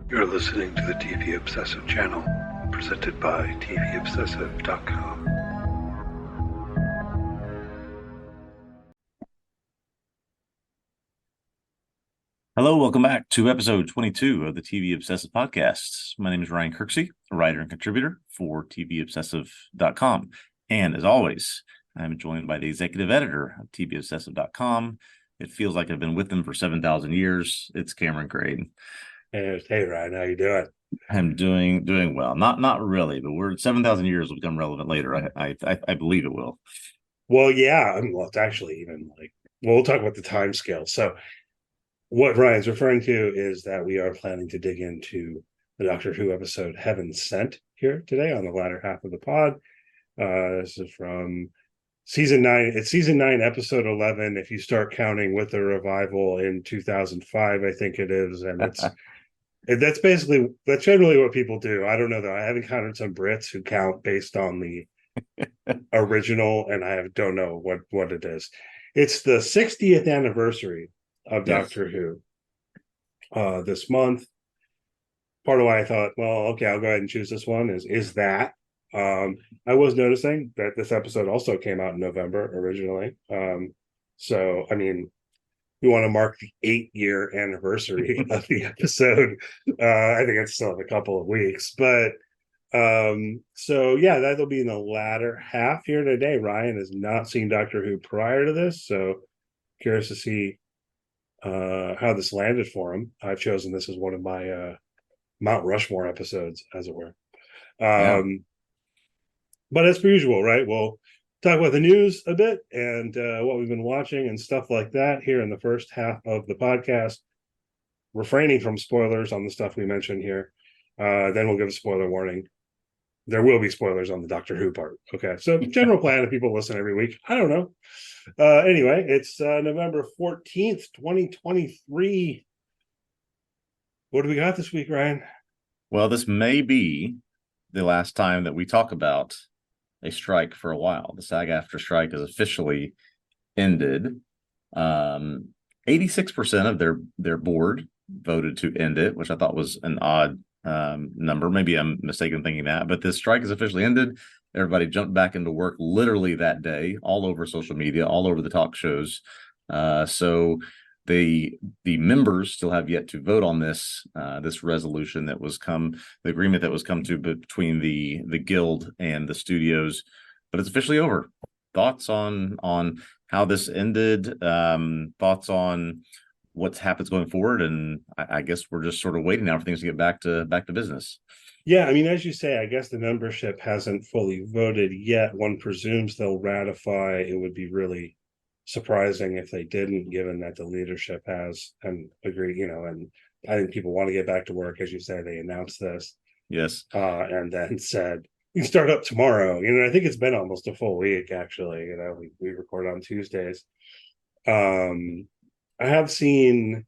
You're listening to the TV Obsessive channel, presented by TVObsessive.com. Hello, welcome back to episode 22 of the TV Obsessive podcast. My name is Ryan Kirksey, a writer and contributor for TVObsessive.com. And as always, I'm joined by the executive editor of TVObsessive.com. It feels like I've been with them for 7,000 years. It's Caemeron Ryan. Hey Ryan, how you doing? I'm doing well. Not really, but we're 7,000 years will become relevant later. I believe it will. Well, yeah, well, it's actually even we'll talk about the time scale. So what Ryan's referring to is that we are planning to dig into the Doctor Who episode Heaven Sent here today on the latter half of the pod. This is from season 9. It's season 9, episode 11. If you start counting with the revival in 2005, I think it is, and that's generally what people do. I don't know though. I have encountered some Brits who count based on the original, and don't know what it is. It's the 60th anniversary of Doctor Who this month. Part of why I thought, well, okay, I'll go ahead and choose this one is that I was noticing that this episode also came out in November originally. So I mean, we want to mark the 8-year anniversary of the episode. I think it's still in a couple of weeks, but so yeah, that'll be in the latter half here today. Ryan has not seen Doctor Who prior to this, so curious to see how this landed for him. I've chosen this as one of my Mount Rushmore episodes, as it were. Yeah. But as per usual, right? We'll talk about the news a bit and what we've been watching and stuff like that here in the first half of the podcast, refraining from spoilers on the stuff we mentioned here. Then we'll give a spoiler warning. There will be spoilers on the Doctor Who part. Okay, so general plan if people listen every week. I don't know. Anyway, it's November 14th, 2023. What do we got this week, Ryan? Well, this may be the last time that we talk about a strike for a while. The SAG-AFTRA strike is officially ended. 86% of their board voted to end it, which I thought was an odd number. Maybe I'm mistaken thinking that, but this strike is officially ended. Everybody jumped back into work literally that day, all over social media, all over the talk shows. So the members still have yet to vote on this resolution that was the agreement that was come to between the guild and the studios, but it's officially over. Thoughts on how this ended? Thoughts on what happens going forward? And I guess we're just sort of waiting now for things to get back to business. Yeah, I mean, as you say, I guess the membership hasn't fully voted yet. One presumes they'll ratify. It would be really surprising if they didn't, given that the leadership has and agreed, and I think people want to get back to work. As you say, they announced this. Yes. And then said, you can start up tomorrow. I think it's been almost a full week, actually. We record on Tuesdays. I have seen,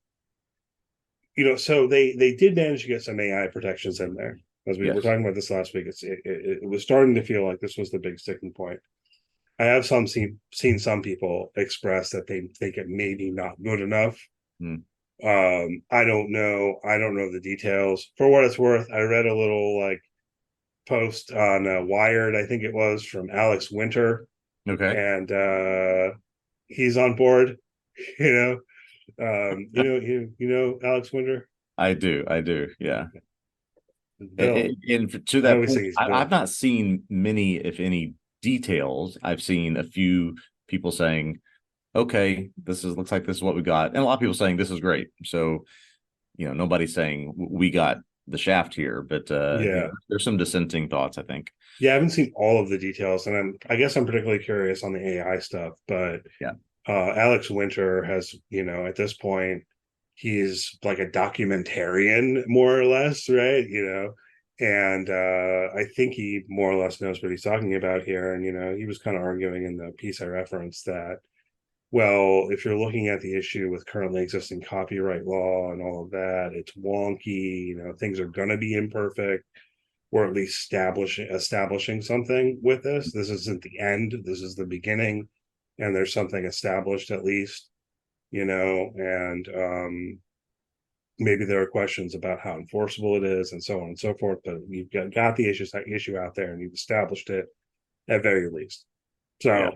so they did manage to get some AI protections in there. As we were talking about this last week, it was starting to feel like this was the big sticking point. I have seen some people express that they think it maybe not good enough. I don't know the details. For what it's worth, I read a little post on Wired, I think it was, from Alex Winter. Okay. And he's on board. You know Alex Winter? I do. Yeah. And to that point, I've not seen many, if any, details. I've seen a few people saying, okay, looks like this is what we got, and a lot of people saying this is great. So nobody's saying we got the shaft here, but there's some dissenting thoughts, I think. I haven't seen all of the details, and I guess I'm particularly curious on the AI stuff. But Alex Winter has, at this point, he's like a documentarian, more or less, right? And I think he more or less knows what he's talking about here. And he was kind of arguing in the piece I referenced that, well, if you're looking at the issue with currently existing copyright law and all of that, it's wonky. Things are going to be imperfect, or at least establishing something with this. This isn't the end. This is the beginning, and there's something established at least. And maybe there are questions about how enforceable it is and so on and so forth, but you've got the issue out there and you've established it at very least. So, Yeah.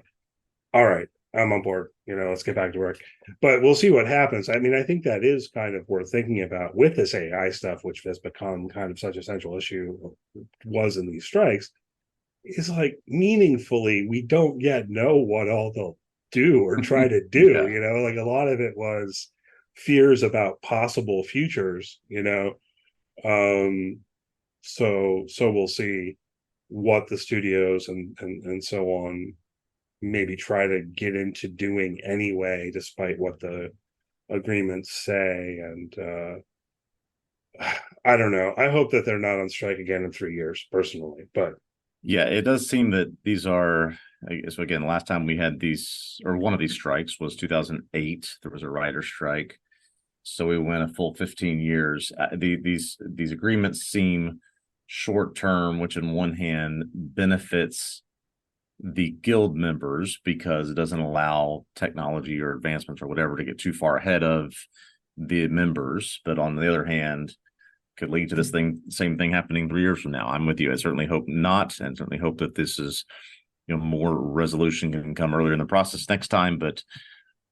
all right, I'm on board. Let's get back to work. But we'll see what happens. I mean, I think that is kind of worth thinking about with this AI stuff, which has become kind of such a central issue, was in these strikes. Is like meaningfully, we don't yet know what all they'll do or try to do. Yeah. Like a lot of it was fears about possible futures. So we'll see what the studios and so on maybe try to get into doing anyway, despite what the agreements say. And I don't know. I hope that they're not on strike again in 3 years, personally. But Yeah, it does seem that these are, I guess, again, last time we had these, or one of these strikes was 2008. There was a writer's strike. So we went a full 15 years. These agreements seem short term, which in one hand benefits the guild members because it doesn't allow technology or advancements or whatever to get too far ahead of the members. But on the other hand, could lead to this same thing happening 3 years from now. I'm with you. I certainly hope not, and certainly hope that this is, more resolution can come earlier in the process next time. But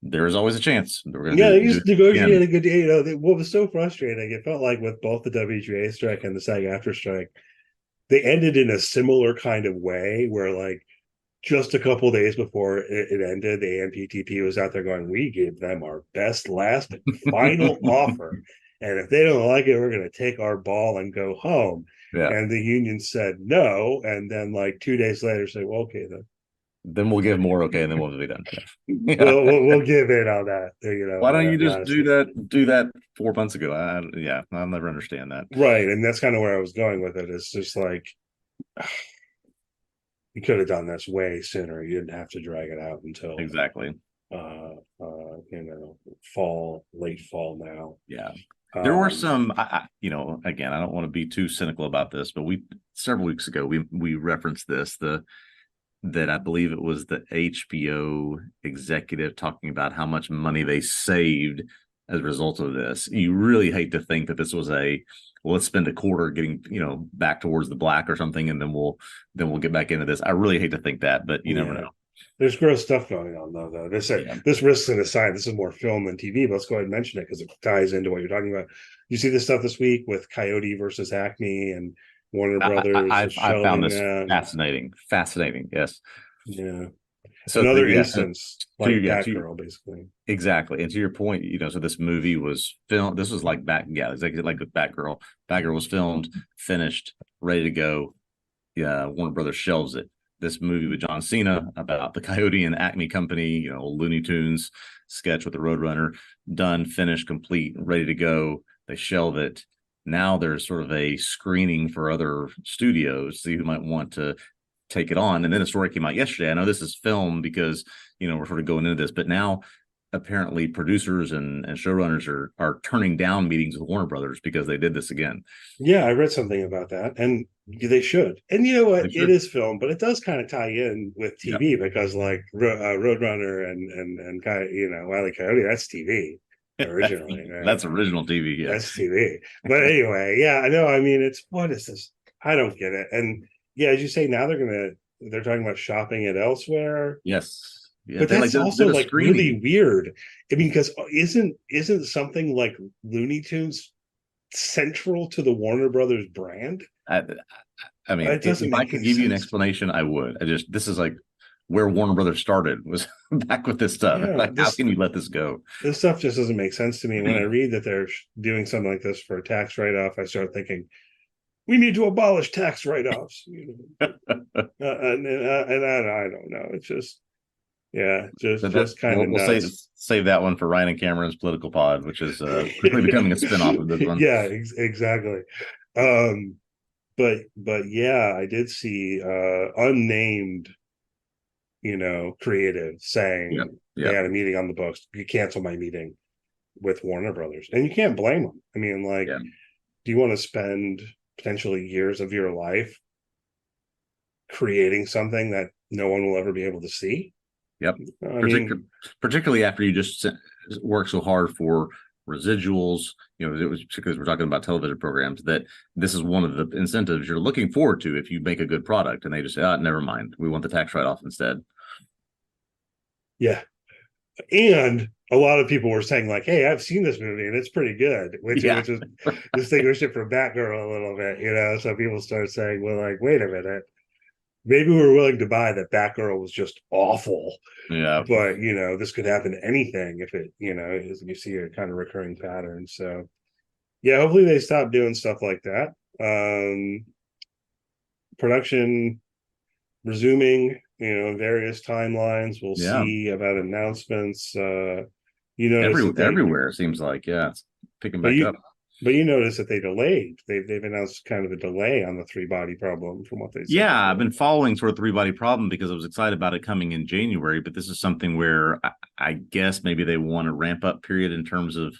there is always a chance. They just negotiated a good. What was so frustrating, it felt like with both the WGA strike and the SAG-AFTRA strike, they ended in a similar kind of way, where like just a couple of days before it ended, the AMPTP was out there going, "We gave them our best, last, final offer. And if they don't like it, we're going to take our ball and go home." Yeah. And the union said no. And then like 2 days later say, "Well, okay, then we'll give more. Okay. And then we'll be done. Yeah. We'll give in on that. Why don't you just do that 4 months ago? I'll never understand that. Right. And that's kind of where I was going with it. It's just like, you could have done this way sooner. You didn't have to drag it out until exactly late fall now. Yeah. There were some, again, I don't want to be too cynical about this, but several weeks ago, we referenced this, that I believe it was the HBO executive talking about how much money they saved as a result of this. You really hate to think that this was let's spend a quarter getting, back towards the black or something, and then we'll get back into this. I really hate to think that, but you never know. There's gross stuff going on though. This risks an aside. This is more film than TV, but let's go ahead and mention it because it ties into what you're talking about. You see this stuff this week with Coyote versus Acme and Warner Brothers. I found this fascinating. Yes. Yeah. So another instance like Batgirl, basically. Exactly. And to your point, so this movie was filmed. This was like exactly like with Batgirl. Batgirl was filmed, finished, ready to go. Yeah, Warner Brothers shelves it. This movie with John Cena about the Coyote and Acme Company, Looney Tunes sketch with the Roadrunner, done, finished, complete, ready to go. They shelve it. Now there's sort of a screening for other studios, see who might want to take it on. And then a story came out yesterday. I know this is film because, we're sort of going into this, but now apparently producers and showrunners are turning down meetings with Warner Brothers because they did this again. Yeah, I read something about that, and they should. And you know what? It is film, but it does kind of tie in with TV because like Roadrunner and Wile E. Coyote, that's TV originally. Right? That's original TV. Yeah, that's TV. But anyway, yeah, I know. I mean, what is this? I don't get it. And yeah, as you say, now they're talking about shopping it elsewhere. Yes. Yeah, but that's also like really weird. I mean, because isn't something like Looney Tunes central to the Warner Brothers brand? I mean, if I could give you an explanation, I would. This is like where Warner Brothers started, was back with this stuff. Yeah, how can you let this go? This stuff just doesn't make sense to me. When I read that they're doing something like this for a tax write-off, I start thinking, we need to abolish tax write-offs. And I don't know. It's just. Yeah, just kind of we'll save that one for Ryan and Cameron's political pod, which is quickly becoming a spinoff of this one. Yeah, exactly. But yeah, I did see unnamed, creative saying they had a meeting on the books. You cancel my meeting with Warner Brothers, and you can't blame them. I mean, do you want to spend potentially years of your life creating something that no one will ever be able to see? Yep. Particularly after you just work so hard for residuals. You know, it was because we're talking about television programs, that this is one of the incentives you're looking forward to if you make a good product, and they just say, oh, never mind, we want the tax write-off instead. Yeah. And a lot of people were saying like, hey, I've seen this movie and it's pretty good, which is distinguished it from Batgirl a little bit, you know. So people start saying, well, like, wait a minute, maybe we're willing to buy that Batgirl was just awful. Yeah. But, you know, this could happen to anything if it, you know, you see a kind of recurring pattern. So, yeah, hopefully they stop doing stuff like that. Production resuming, you know, various timelines. We'll see about announcements. You notice everywhere, it seems like, it's picking back up. But you notice that they delayed. They've announced kind of a delay on the 3-body problem from what they said. Yeah, before. I've been following sort of 3-body problem because I was excited about it coming in January. But this is something where I guess maybe they want a ramp up period in terms of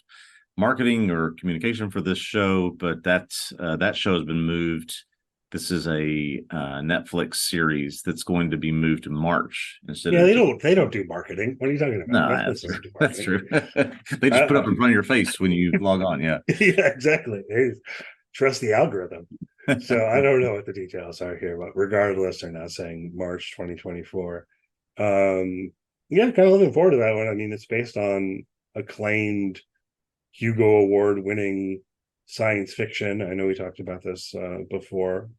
marketing or communication for this show. But that show has been moved. This is a Netflix series that's going to be moved to March instead. Yeah, they don't do marketing. What are you talking about? No, that's true. They just put up in front of your face when you log on. Yeah, yeah, exactly. They trust the algorithm. So I don't know what the details are here, but regardless, they're now saying March 2024. Yeah, kind of looking forward to that one. I mean, it's based on acclaimed Hugo Award winning science fiction. I know we talked about this before,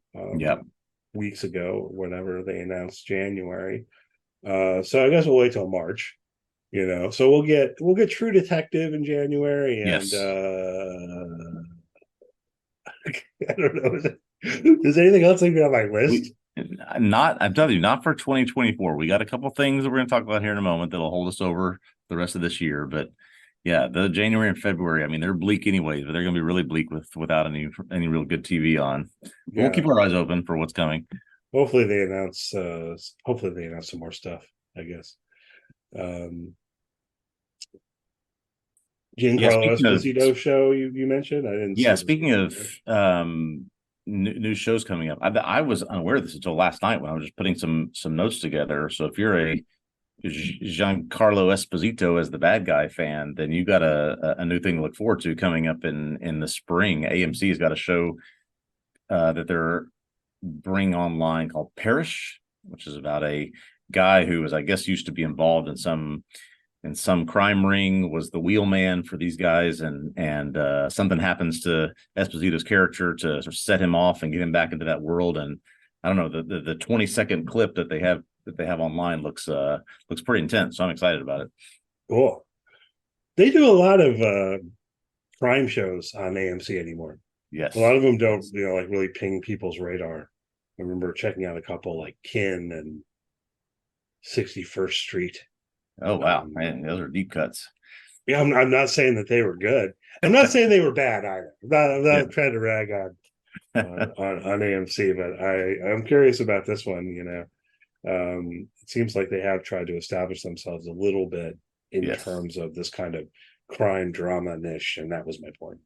weeks ago, whenever they announced January. So I guess we'll wait till March, you know. So we'll get True Detective in January, and I don't know. Is anything else like on my list? I'm telling you, not for 2024. We got a couple things that we're going to talk about here in a moment that'll hold us over the rest of this year, but yeah, the January and February, I mean, they're bleak anyways, but they're going to be really bleak without any real good TV on. Yeah. We'll keep our eyes open for what's coming. Hopefully they announce some more stuff, I guess. Giancarlo Esposito show you mentioned. I didn't. Yeah, speaking of new shows coming up, I was unaware of this until last night when I was just putting some notes together. So if you're a Giancarlo Esposito as the bad guy fan, then you got a new thing to look forward to coming up in the spring. AMC has got a show that they're bringing online called Parish, which is about a guy who was, I guess, used to be involved in some crime ring, was the wheelman for these guys, and something happens to Esposito's character to sort of set him off and get him back into that world. And I don't know, the 20-second clip that they have online looks pretty intense, so I'm excited about it. Cool. They do a lot of crime shows on AMC anymore. Yes, a lot of them don't, you know, like really ping people's radar. I remember checking out a couple like Kin and 61st Street. Oh wow, man, those are deep cuts. Yeah, I'm not saying that they were good. I'm not saying they were bad either. I'm not trying to rag on AMC, but I'm curious about this one. You know, it seems like they have tried to establish themselves a little bit in terms of this kind of crime drama niche, and that was my point.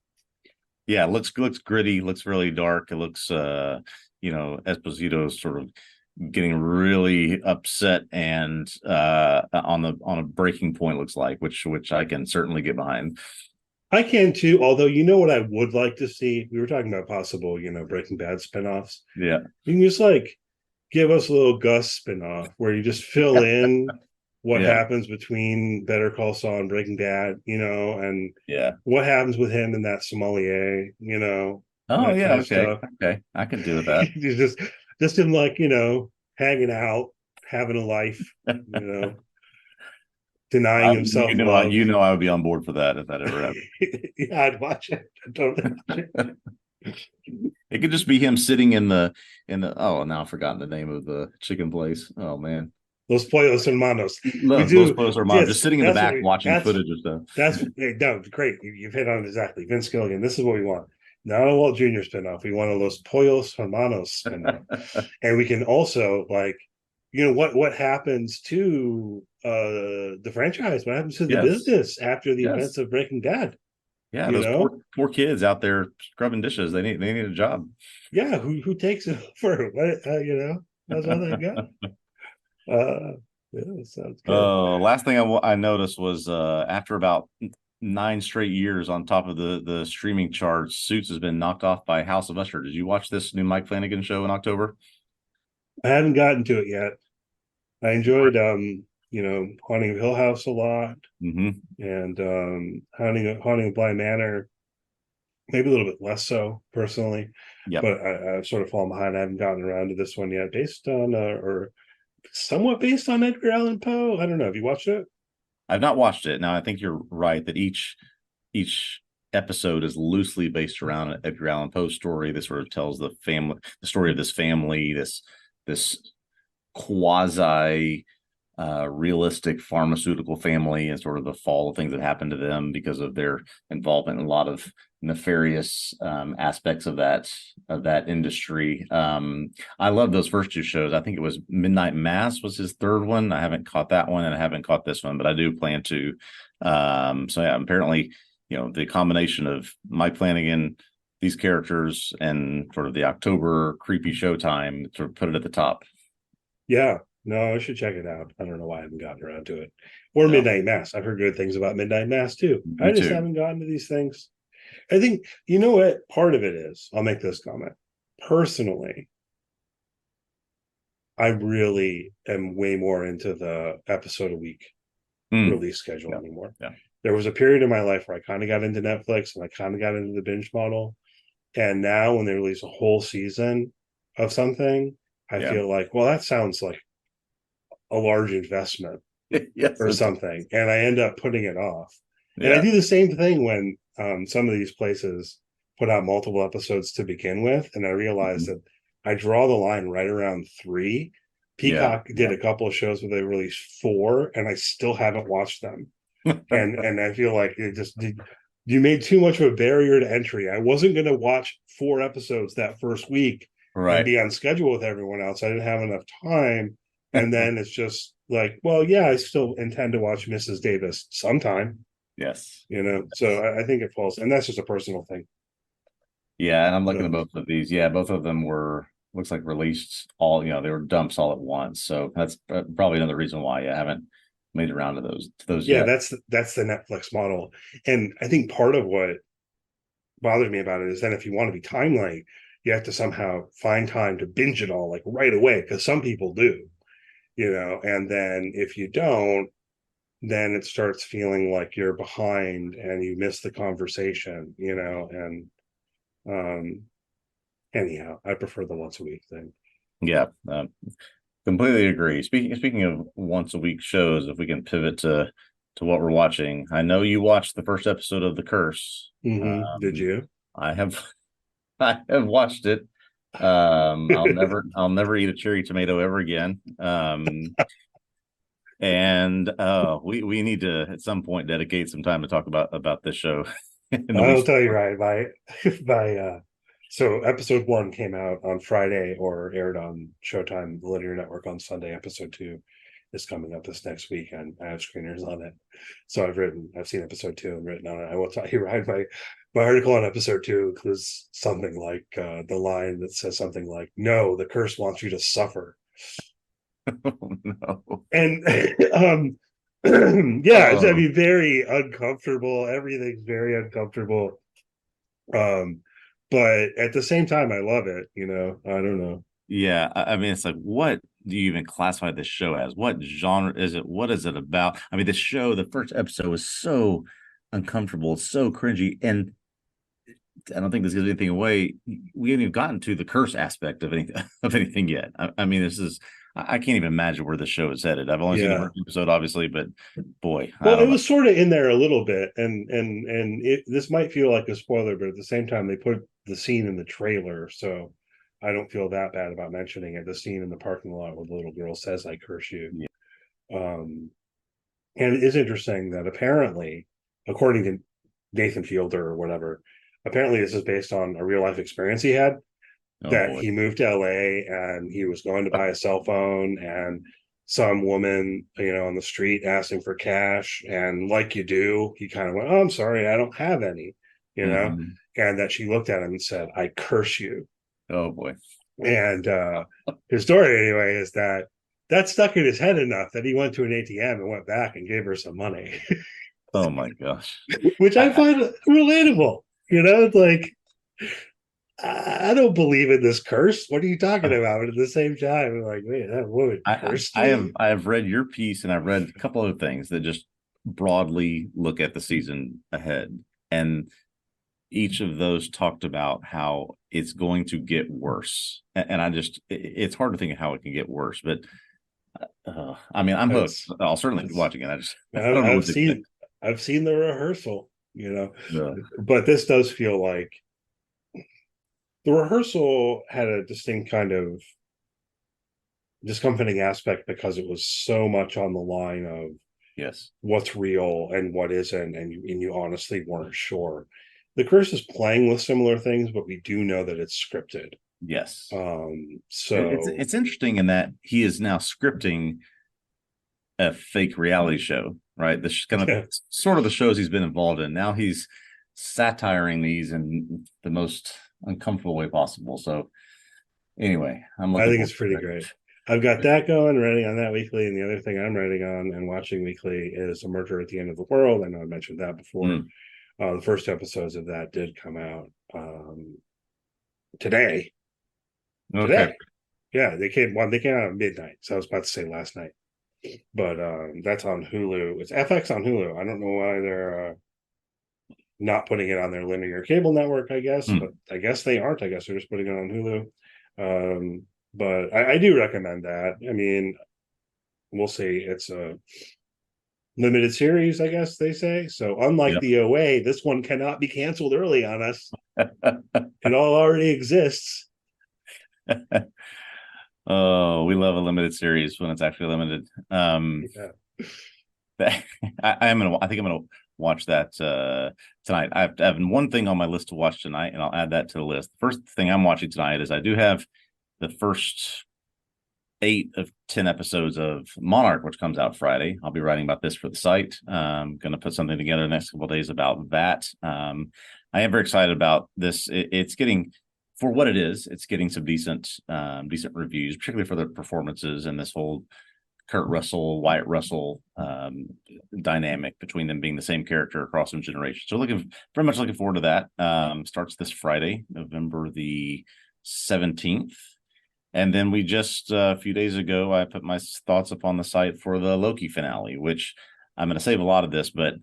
Yeah, it looks gritty, looks really dark. It looks, you know, Esposito's sort of getting really upset and on a breaking point, looks like, which I can certainly get behind. I can too, although you know what I would like to see? We were talking about possible, you know, Breaking Bad spinoffs. Yeah. You can just like give us a little Gus spinoff where you just fill in what happens between Better Call Saul and Breaking Bad, you know, and what happens with him and that sommelier, you know. Oh yeah, okay. I can do with that. just him, like, you know, hanging out, having a life, you know, denying himself. You know, I would be on board for that if that ever happened. Yeah, I'd watch it. I don't watch it. It could just be him sitting in the oh, now I've forgotten the name of the chicken place. Oh man. Los Pollos Hermanos. Los Pollos Hermanos, just sitting in the back watching footage of stuff. That's great. You've hit on it exactly. Vince Gilligan, this is what we want. Not a Walt Jr. spinoff. We want a Los Pollos Hermanos spinoff. And we can also, like, you know, what happens to the franchise? What happens to the business after the events of Breaking Bad? Yeah, those poor kids out there scrubbing dishes. They need a job. Yeah, who takes it over? You know, that's all they got. Yeah, sounds good. Last thing I noticed was after about 9 straight years on top of the streaming charts. Suits has been knocked off by House of Usher. Did you watch this new Mike Flanagan show in October? I haven't gotten to it yet. I enjoyed Haunting of Hill House a lot, and Haunting of Bly Manor maybe a little bit less so personally. Yep. But I've sort of fallen behind. I haven't gotten around to this one yet, based on or somewhat based on Edgar Allan Poe. I don't know. Have you watched it? I've not watched it. Now I think you're right that each episode is loosely based around an Edgar Allan Poe story that sort of tells the story of this family, this quasi realistic pharmaceutical family, and sort of the fall of things that happened to them because of their involvement in a lot of nefarious aspects of that industry. I love those first 2 shows. I think it was Midnight Mass was his third one. I haven't caught that one, and I haven't caught this one, but I do plan to. So yeah, apparently, the combination of Mike Flanagan, these characters, and sort of the October creepy showtime sort of put it at the top. Yeah. No, I should check it out. I don't know why I haven't gotten around to it. Or Midnight Mass. I've heard good things about Midnight Mass too. I just haven't gotten to these things. I think, you know what? Part of it is, I'll make this comment. Personally, I really am way more into the episode a week release schedule anymore. Yeah. There was a period in my life where I kind of got into Netflix and I kind of got into the binge model. And now when they release a whole season of something, I feel like, well, that sounds like a large investment or something. And I end up putting it off. And I do the same thing when some of these places put out multiple episodes to begin with. And I realized that I draw the line right around 3. Peacock did a couple of shows where they released 4, and I still haven't watched them. and I feel like you made too much of a barrier to entry. I wasn't going to watch 4 episodes that first week and be on schedule with everyone else. I didn't have enough time. And then it's just like, well, yeah, I still intend to watch Mrs. Davis sometime. Yes. So I think it falls, and that's just a personal thing. Yeah. And I'm looking at both of these. Yeah. Both of them looks like released all, they were dumps all at once. So that's probably another reason why I haven't made it around to those yeah, yet. that's the Netflix model. And I think part of what bothers me about it is then if you want to be timely, you have to somehow find time to binge it all like right away, because some people do. And then if you don't, then it starts feeling like you're behind and you miss the conversation, and anyhow, I prefer the once a week thing. Yeah, completely agree. Speaking of once a week shows, if we can pivot to what we're watching, I know you watched the first episode of The Curse. Did you? I have watched it. I'll never eat a cherry tomato ever again. And we need to at some point dedicate some time to talk about this show. I'll tell you right by so episode 1 came out on Friday or aired on Showtime, the linear network, on Sunday. Episode 2 is coming up this next week, and I have screeners on it. So I've seen episode 2 and written on it. I will tell you right, my article on episode 2 includes something like the line that says something like, "No, the curse wants you to suffer." Oh, no. And it's gonna be very uncomfortable. Everything's very uncomfortable. But at the same time, I love it. I don't know. Yeah, I mean, it's like, what do you even classify this show as? What genre is it? What is it about? I mean, the first episode was so uncomfortable, so cringy, and I don't think this gives anything away. We haven't even gotten to the curse aspect of anything yet. I mean, I can't even imagine where the show is headed. I've only seen the first episode, obviously, but boy. Well, it was sort of in there a little bit, and this might feel like a spoiler, but at the same time, they put the scene in the trailer, so I don't feel that bad about mentioning it. The scene in the parking lot where the little girl says, "I curse you." Yeah. And it is interesting that apparently, according to Nathan Fielder or whatever, apparently this is based on a real life experience he had. He moved to LA and he was going to buy a cell phone, and some woman, on the street asked him for cash, and like you do, he kind of went, "Oh, I'm sorry, I don't have any," and that she looked at him and said, "I curse you." Oh boy. And his story anyway is that stuck in his head enough that he went to an ATM and went back and gave her some money. Oh my gosh. which I find relatable. It's like I don't believe in this curse. What are you talking about? And at the same time, I'm like, wait, that woman cursed me. I have read your piece and I've read a couple of things that just broadly look at the season ahead. And each of those talked about how it's going to get worse. And it's hard to think of how it can get worse, but I mean, I'm hooked. I'll certainly be watching it. I don't know I've seen the rehearsal, Yeah. but this does feel like the rehearsal had a distinct kind of discomforting aspect because it was so much on the line of Yes, what's real and what isn't, and you honestly weren't sure. The curse is playing with similar things, but we do know that it's scripted. yes. So It's interesting in that he is now scripting a fake reality show, right? This kind of sort of the shows he's been involved in. Now he's satiring these in the most uncomfortable way possible. So anyway, I think it's pretty great. I've got that going, writing on that weekly, and the other thing I'm writing on and watching weekly is A Murder at the End of the World. I know I mentioned that before. The first episodes of that did come out today. Okay. Today. Yeah, they came out at midnight. So I was about to say last night. But that's on Hulu. It's FX on Hulu. I don't know why they're not putting it on their linear cable network, I guess, but I guess they aren't. I guess they're just putting it on Hulu. But I do recommend that. I mean, we'll see. It's a limited series, I guess they say. So unlike the OA, this one cannot be canceled early on us. It all already exists. Oh, we love a limited series when it's actually limited. I think I'm gonna watch that tonight. I have one thing on my list to watch tonight, and I'll add that to the list. The first thing I'm watching tonight is I do have the first 8 of 10 episodes of Monarch, which comes out Friday. I'll be writing about this for the site. I'm going to put something together the next couple of days about that. I am very excited about this. It's getting, for what it is, it's getting some decent reviews, particularly for the performances and this whole Kurt Russell, Wyatt Russell dynamic between them being the same character across some generations. So very much looking forward to that. Starts this Friday, November the 17th. And then we just a few days ago, I put my thoughts up on the site for the Loki finale, which I'm going to save a lot of this, but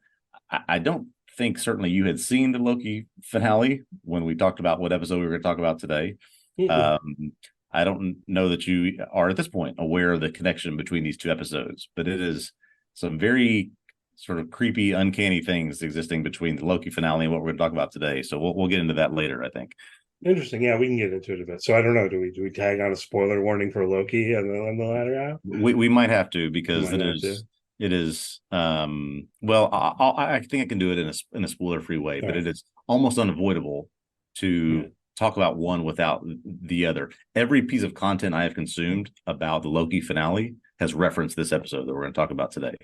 I don't think certainly you had seen the Loki finale when we talked about what episode we were going to talk about today. I don't know that you are at this point aware of the connection between these two episodes, but it is some very sort of creepy, uncanny things existing between the Loki finale and what we're going to talk about today. So we'll get into that later, I think. Interesting. Yeah, we can get into it a bit. So I don't know. Do we tag on a spoiler warning for Loki and the latter half? We might have to, because it is well, I think I can do it in a spoiler free way, but it is almost unavoidable to talk about one without the other. Every piece of content I have consumed about the Loki finale has referenced this episode that we're going to talk about today.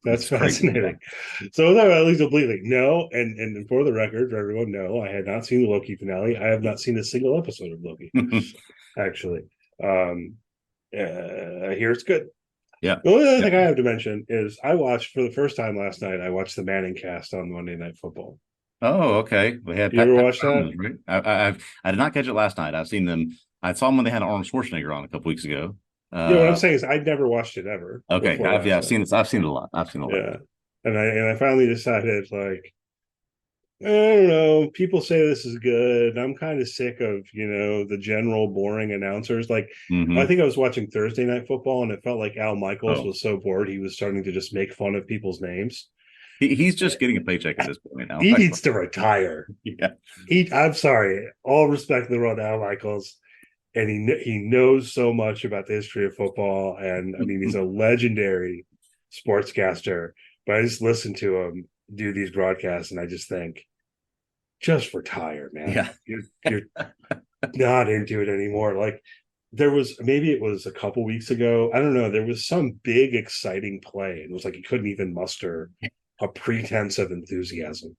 That's fascinating. So that at least completely no, and for the record, for everyone, no, I had not seen the Loki finale. I have not seen a single episode of Loki. Actually, I hear it's good. Yeah. The only other thing I have to mention is I watched for the first time last night. I watched the Manning cast on Monday Night Football. Oh, okay. We had. You ever watched that? Right? I did not catch it last night. I've seen them. I saw them when they had Arnold Schwarzenegger on a couple weeks ago. What I'm saying is I'd never watched it ever. Okay, I've seen it. I've seen it a lot. Yeah, and I finally decided, like, I don't know. People say this is good. I'm kind of sick of the general boring announcers. Like, I think I was watching Thursday Night Football, and it felt like Al Michaels was so bored he was starting to just make fun of people's names. He's just getting a paycheck at this point now. He needs to retire. Yeah, I'm sorry. All respect in the world to Al Michaels. And he knows so much about the history of football. And I mean, he's a legendary sportscaster. But I just listen to him do these broadcasts and I just think, just retire, man. Yeah. You're not into it anymore. Like maybe it was a couple weeks ago. I don't know. There was some big, exciting play. And it was like he couldn't even muster a pretense of enthusiasm.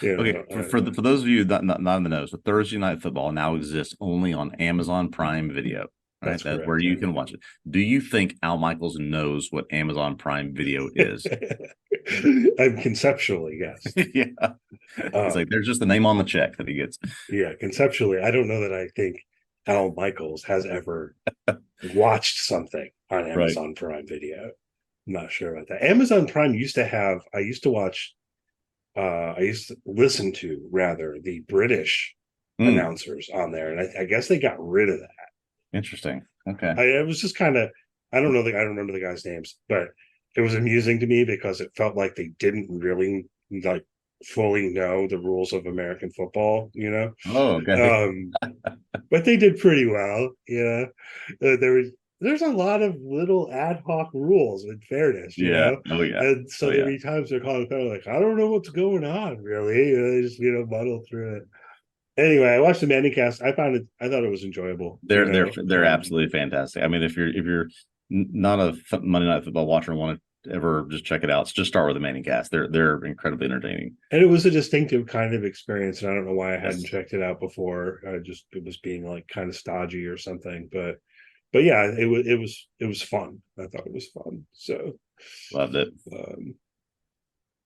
Okay, for those of you not in the know, so Thursday Night Football now exists only on Amazon Prime Video. Right, that's where you can watch it. Do you think Al Michaels knows what Amazon Prime Video is? I'm conceptually, yes. Yeah. It's like there's just the name on the check that he gets. Yeah, conceptually, I don't know that I think Al Michaels has ever watched something on Right. Amazon Prime Video. I'm not sure about that. Amazon Prime used to have, I used to listen to rather the British announcers on there, and I guess they got rid of that. Interesting. Okay. It was just kind of, I don't remember the guys' names, but it was amusing to me because it felt like they didn't really like fully know the rules of American football, you know. Oh, okay. But they did pretty well, you know. There's a lot of little ad hoc rules, in fairness, you Yeah. know. Oh, yeah. And so Oh, there'll yeah. be times they're calling kind of like, I don't know what's going on, really. They just muddle through it. Anyway, I watched the Manicast. I thought it was enjoyable. They're absolutely fantastic. I mean, if you're not a Monday Night Football watcher and want to ever just check it out, just start with the Manning Cast. They're incredibly entertaining. And it was a distinctive kind of experience, and I don't know why I hadn't Yes. checked it out before. It was being like kind of stodgy or something, but yeah, it was fun. I thought it was fun. So Loved it.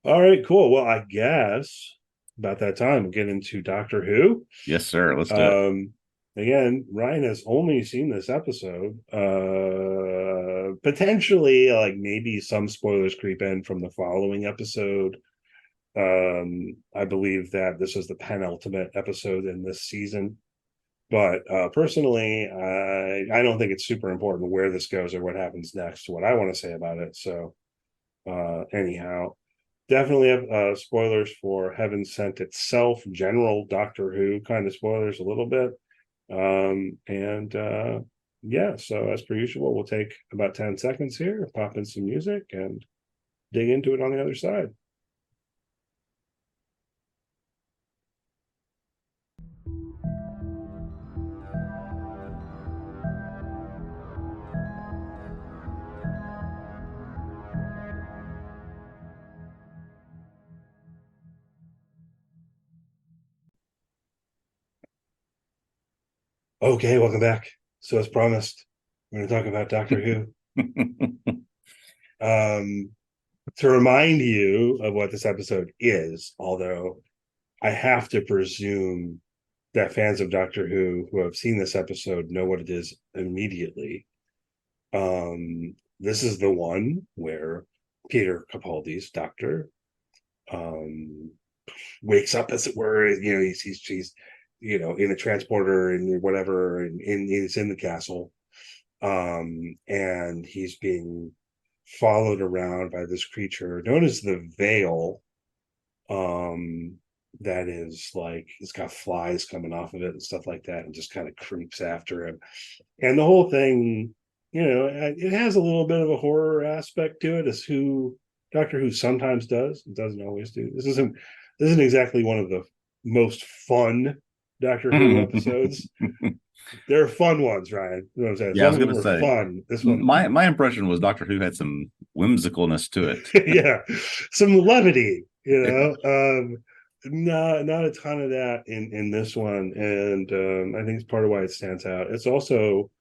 All right, cool. Well, I guess about that time we'll get into Doctor Who. Yes, sir. Let's do it. Again, Ryan has only seen this episode. Potentially, like maybe some spoilers creep in from the following episode. I believe that this is the penultimate episode in this season. But personally, I don't think it's super important where this goes or what happens next. What I want to say about it. So, anyhow, definitely have spoilers for Heaven Sent itself, general Doctor Who kind of spoilers a little bit. Yeah, so as per usual, we'll take about 10 seconds here, pop in some music, and dig into it on the other side. Okay, welcome back. So as promised, we're going to talk about Doctor Who. To remind you of what this episode is, although I have to presume that fans of Doctor Who have seen this episode know what it is immediately. This is the one where Peter Capaldi's Doctor wakes up, as it were. He's in a transporter and whatever, and he's in the castle, and he's being followed around by this creature known as the Veil, that is like it's got flies coming off of it and stuff like that, and just kind of creeps after him. And the whole thing, it has a little bit of a horror aspect to it, as who Doctor Who sometimes does. It doesn't always do. This isn't exactly one of the most fun Doctor Who episodes. There are fun ones, Ryan. You know what I'm saying? Yeah, I was going going to say fun. This one, my impression was Doctor Who had some whimsicalness to it. yeah, some levity. Not a ton of that in this one, and I think it's part of why it stands out. It's also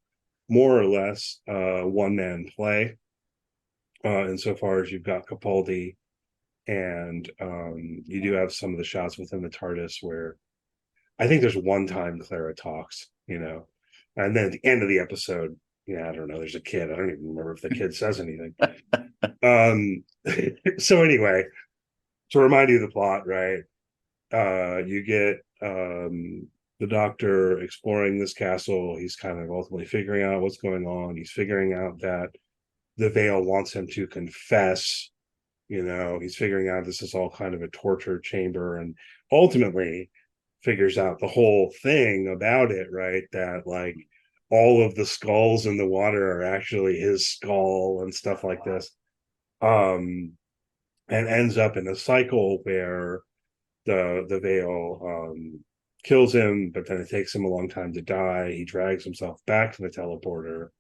more or less one man play, insofar as you've got Capaldi, and you do have some of the shots within the TARDIS where I think there's one time Clara talks, and then at the end of the episode, I don't know, there's a kid. I don't even remember if the kid says anything. So anyway, to remind you of the plot, right? You get the Doctor exploring this castle. He's kind of ultimately figuring out what's going on. He's figuring out that the Veil wants him to confess. He's figuring out this is all kind of a torture chamber, and ultimately figures out the whole thing about it, right? That like all of the skulls in the water are actually his skull and stuff like this. And ends up in a cycle where the Veil kills him, but then it takes him a long time to die. He drags himself back to the teleporter,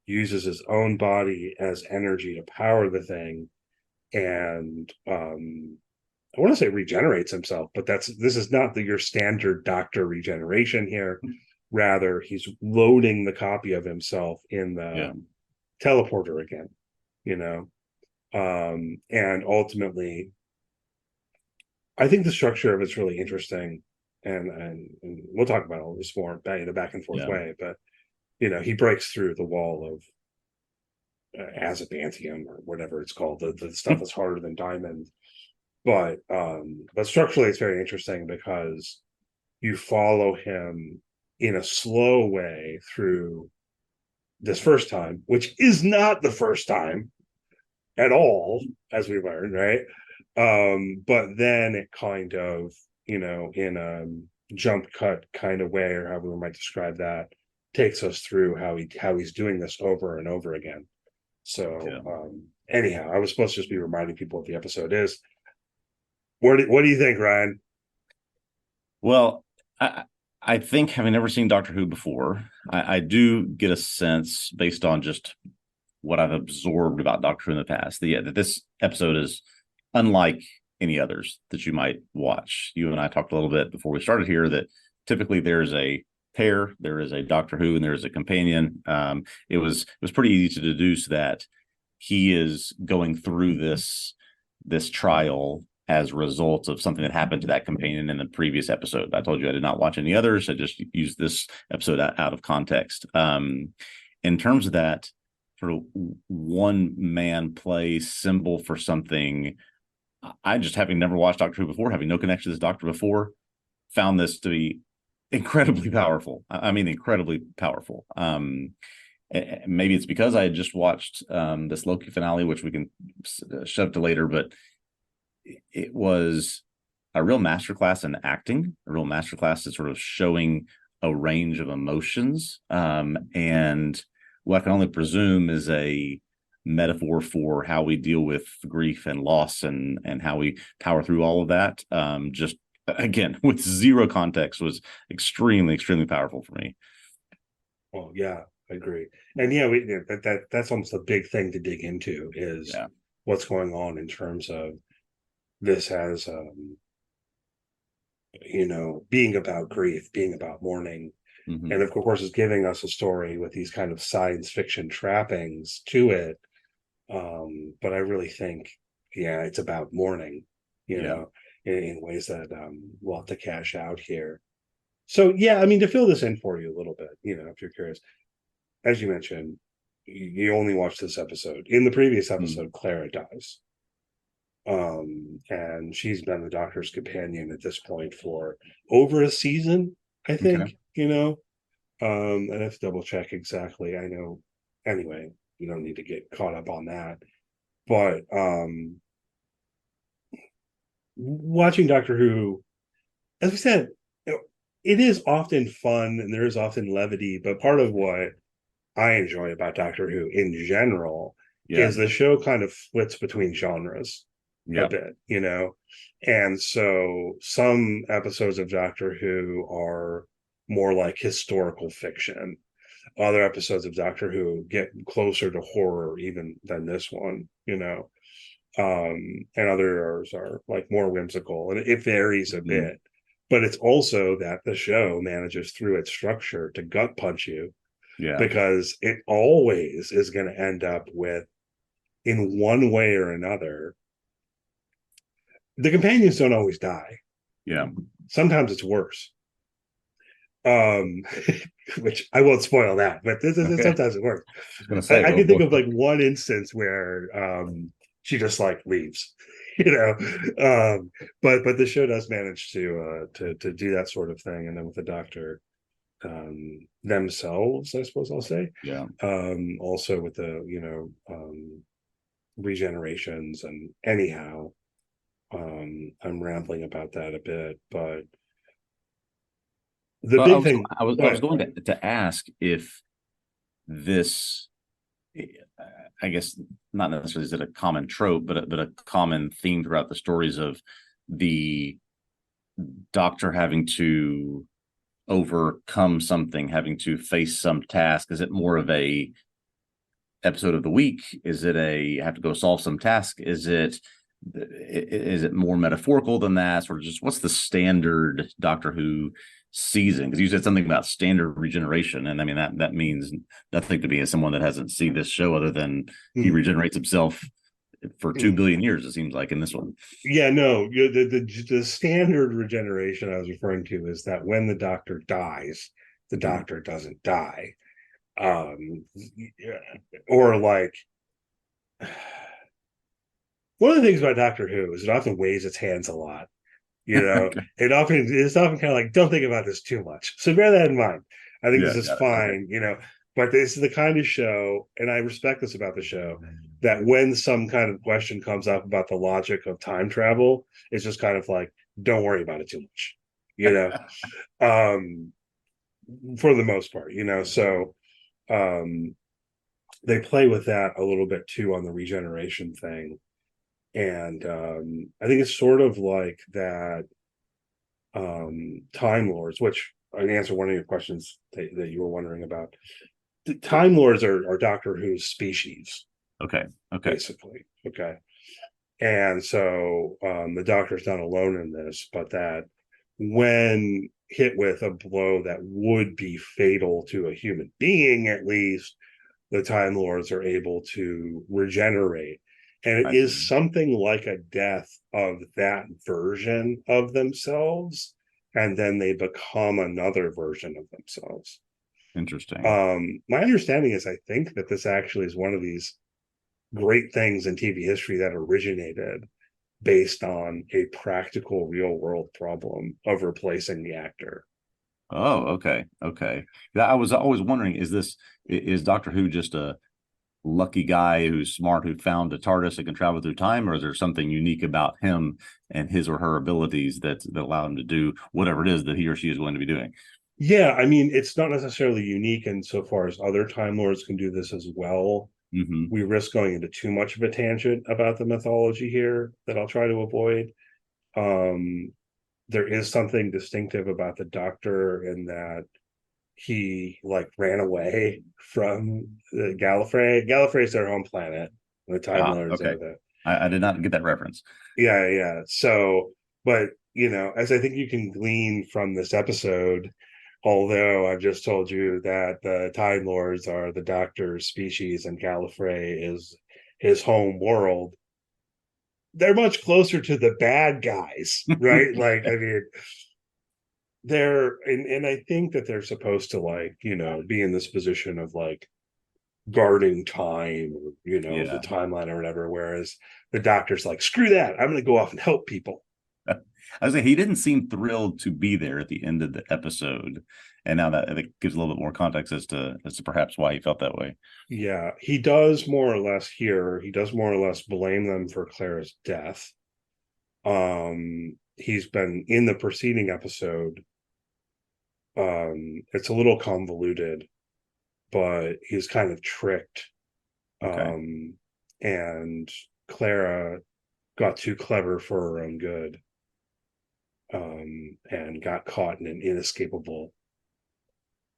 uses his own body as energy to power the thing, and I want to say regenerates himself, but this is not your standard Doctor regeneration here. Rather, he's loading the copy of himself in the teleporter again, And ultimately, I think the structure of it's really interesting, and we'll talk about all this more in a back and forth Yeah. way. But he breaks through the wall of azabantium or whatever it's called, the stuff that's harder than diamond. But structurally, it's very interesting because you follow him in a slow way through this first time, which is not the first time at all, as we learned, right? But then it kind of, in a jump cut kind of way, or however we might describe that, takes us through how he's doing this over and over again. So anyhow, I was supposed to just be reminding people what the episode is. What do you think, Ryan? Well, I think, having never seen Doctor Who before, I do get a sense, based on just what I've absorbed about Doctor Who in the past, that this episode is unlike any others that you might watch. You and I talked a little bit before we started here that typically there's a pair, there is a Doctor Who, and there's a companion. It was pretty easy to deduce that he is going through this trial as a result of something that happened to that companion in the previous episode. I told you I did not watch any others. I just used this episode out of context. In terms of that sort of one man play symbol for something, I just, having never watched Doctor Who before, having no connection to this doctor before, found this to be incredibly powerful. I mean, incredibly powerful. Maybe it's because I had just watched this Loki finale, which we can shove to later, but it was a real masterclass in acting, a real masterclass in sort of showing a range of emotions, and what I can only presume is a metaphor for how we deal with grief and loss, and how we power through all of that. Just again, with zero context, was extremely, extremely powerful for me. Well, yeah, I agree. And that's almost a big thing to dig into, is what's going on in terms of this as being about grief, being about mourning. Mm-hmm. And of course is giving us a story with these kind of science fiction trappings to it. But I really think it's about mourning, in ways that we'll have to cash out here. So I mean, to fill this in for you a little bit, if you're curious, as you mentioned, you only watched this episode. In the previous episode, Clara dies. And she's been the Doctor's companion at this point for over a season, I think. Okay. I have to double check exactly. I know. Anyway, you don't need to get caught up on that. But watching Doctor Who, as we said, it is often fun and there is often levity. But part of what I enjoy about Doctor Who in general is the show kind of splits between genres. A bit, and so some episodes of Doctor Who are more like historical fiction. Other episodes of Doctor Who get closer to horror even than this one, and others are like more whimsical, and it varies a bit. But it's also that the show manages through its structure to gut punch you, because it always is going to end up with, in one way or another, the companions don't always die. Sometimes it's worse. Which I won't spoil that, but this is sometimes it works. I can think of like one instance where she just like leaves, but the show does manage to do that sort of thing. And then with the Doctor themselves, I suppose I'll say, also with the regenerations, and anyhow, I'm rambling about that a bit, but the big thing I was going to ask if this, I guess not necessarily is it a common trope, but a common theme throughout the stories of the Doctor having to overcome something, having to face some task. Is it more of a episode of the week? Is it a have to go solve some task? Is it more metaphorical than that? Or just what's the standard Doctor Who season? Because you said something about standard regeneration, and I mean that means nothing to me as someone that hasn't seen this show, other than he regenerates himself for 2 billion years, it seems like in this one. Yeah, no, the standard regeneration I was referring to is that when the Doctor dies, the Doctor doesn't die. Or like one of the things about Doctor Who is it often weighs its hands a lot. Okay. It's often kind of like, don't think about this too much. So bear that in mind. I think Yeah, this is got it. Okay. fine, but this is the kind of show, and I respect this about the show, that when some kind of question comes up about the logic of time travel, it's just kind of like, don't worry about it too much, for the most part. So they play with that a little bit too on the regeneration thing. And I think it's sort of like that Time Lords, which I answer one of your questions that you were wondering about. The Time Lords are Doctor Who's species. Okay. Basically. Okay. And so the Doctor's not alone in this, but that when hit with a blow that would be fatal to a human being, at least, the Time Lords are able to regenerate. And it is something like a death of that version of themselves, and then they become another version of themselves. Interesting. My understanding is I think that this actually is one of these great things in TV history that originated based on a practical real world problem of replacing the actor. Oh, okay. I was always wondering, is Doctor Who just a lucky guy who's smart, who found a TARDIS that can travel through time, or is there something unique about him and his or her abilities that allow him to do whatever it is that he or she is going to be doing? Yeah, I mean, it's not necessarily unique insofar as other Time Lords can do this as well. Mm-hmm. We risk going into too much of a tangent about the mythology here that I'll try to avoid. There is something distinctive about the Doctor in that he ran away from the Gallifrey. Gallifrey is their home planet. The Time Lords Okay. are the I did not get that reference. yeah. So, but as I think you can glean from this episode, although I've just told you that the Time Lords are the Doctor's species and Gallifrey is his home world, they're much closer to the bad guys, right? I mean, they're and I think that they're supposed to be in this position of guarding time, or the timeline or whatever, whereas the Doctor's like, screw that, I'm gonna go off and help people. I was saying, he didn't seem thrilled to be there at the end of the episode, and now that I think gives a little bit more context as to perhaps why he felt that way. Yeah, he does more or less blame them for Clara's death. He's been in the preceding episode. It's a little convoluted, but he's kind of tricked. Okay. And Clara got too clever for her own good. And got caught in an inescapable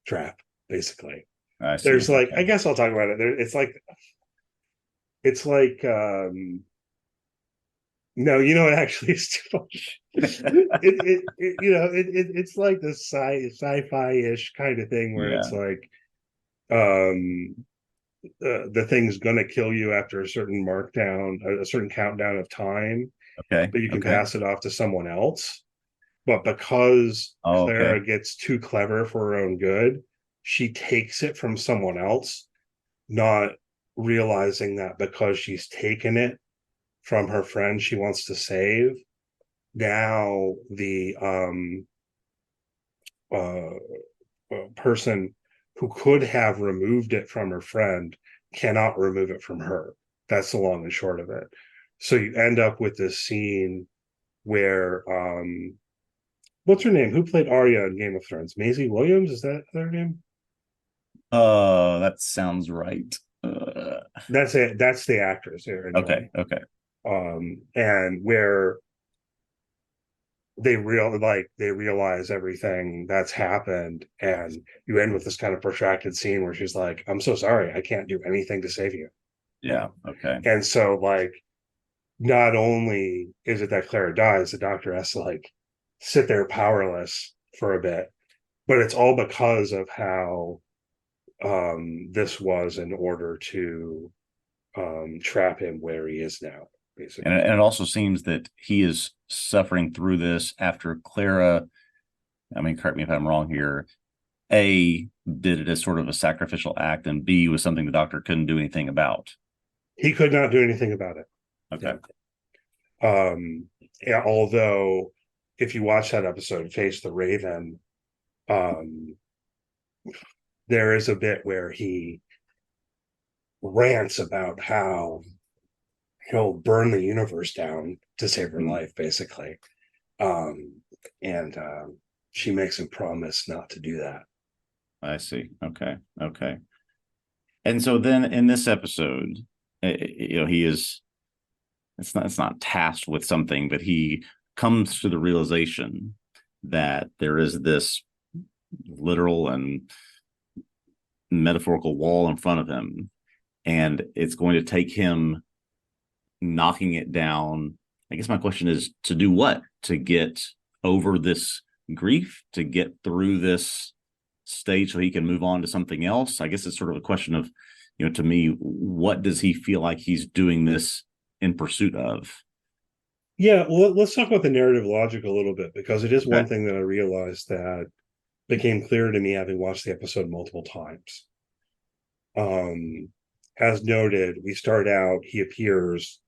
trap, basically. I see. There's I guess I'll talk about it. No, it actually is too funny. It's like this sci-fi-ish kind of thing where it's like the thing's gonna kill you after a certain countdown of time, Okay. but you can pass it off to someone else. But because Clara gets too clever for her own good, she takes it from someone else, not realizing that because she's taken it from her friend she wants to save, now the person who could have removed it from her friend cannot remove it from her. That's the long and short of it. So you end up with this scene where what's her name? Who played Arya in Game of Thrones? Maisie Williams? Is that her name? That sounds right. That's it. That's the actress here. Okay. And where they realize everything that's happened, and you end with this kind of protracted scene where she's like, "I'm so sorry, I can't do anything to save you." Yeah. Okay. And so, not only is it that Clara dies, the Doctor has to sit there powerless for a bit, but it's all because of how this was in order to trap him where he is now, basically. And it also seems that he is suffering through this after Clara, I mean, correct me if I'm wrong here, A, did it as sort of a sacrificial act, and B, was something the Doctor couldn't do anything about. He could not do anything about it. Okay. Yeah, although if you watch that episode, Face the Raven, there is a bit where he rants about how he'll burn the universe down to save her life, basically. And she makes him promise not to do that. I see. Okay. And so then in this episode, he is, it's not tasked with something, but he comes to the realization that there is this literal and metaphorical wall in front of him, and it's going to take him knocking it down. I guess my question is, to do what? To get over this grief, to get through this stage so he can move on to something else? I guess it's sort of a question of, to me, what does he feel like he's doing this in pursuit of? Yeah, well, let's talk about the narrative logic a little bit, because it is one thing that I realized that became clear to me having watched the episode multiple times. As noted, we start out, he appears,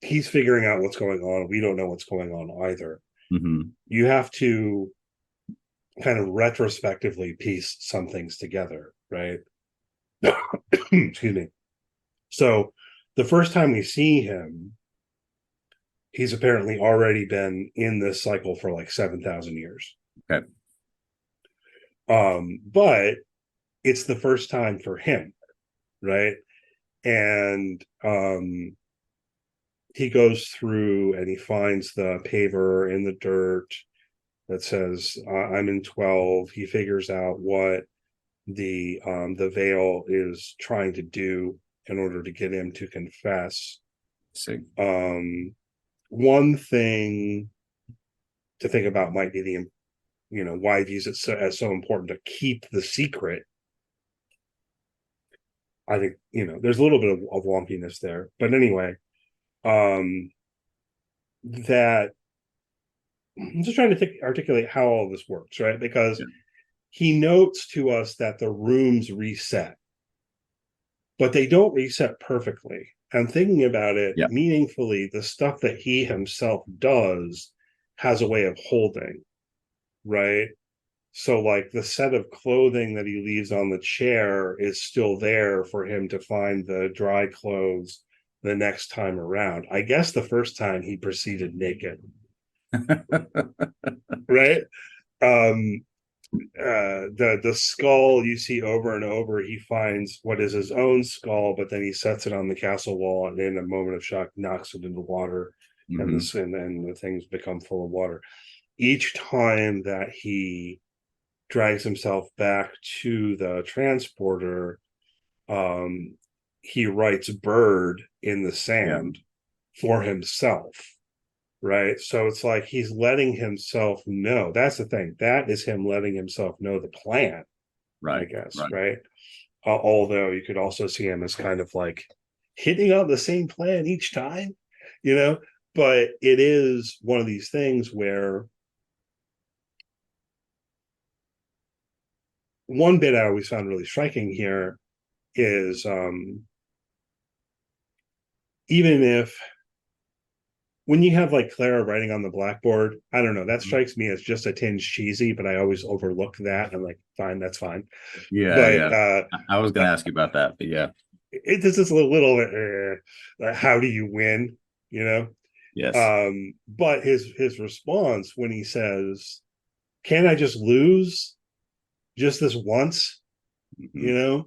he's figuring out what's going on. We don't know what's going on either. Mm-hmm. You have to kind of retrospectively piece some things together, right? Excuse me. So the first time we see him, he's apparently already been in this cycle for like 7,000 years. Okay. But it's the first time for him, right? And he goes through and he finds the paver in the dirt that says I'm in 12. He figures out what the veil is trying to do in order to get him to confess. See. One thing to think about might be the, why he views it as so important to keep the secret. I think, there's a little bit of wonkiness there, but anyway, that I'm just trying to articulate how all this works, right? Because he notes to us that the rooms reset, but they don't reset perfectly. And thinking about it meaningfully, the stuff that he himself does has a way of holding, right? So like the set of clothing that he leaves on the chair is still there for him to find the dry clothes the next time around. I guess the first time he proceeded naked. Right? The skull you see over and over, he finds what is his own skull, but then he sets it on the castle wall and in a moment of shock knocks it into water. Mm-hmm. And then the things become full of water. Each time that he drags himself back to the transporter, he writes bird in the sand for himself, right? So it's like he's letting himself know. That's the thing. That is him letting himself know the plan, right? I guess, right? Although you could also see him as kind of like hitting on the same plan each time, but it is one of these things where one bit I always found really striking here is even if when you have like Clara writing on the blackboard, I don't know, that strikes me as just a tinge cheesy, but I always overlook that. I'm like, fine, that's fine. I was going to ask you about that, but it's just a little how do you win, Yes. But his response when he says, "Can I just lose just this once?" Mm-hmm.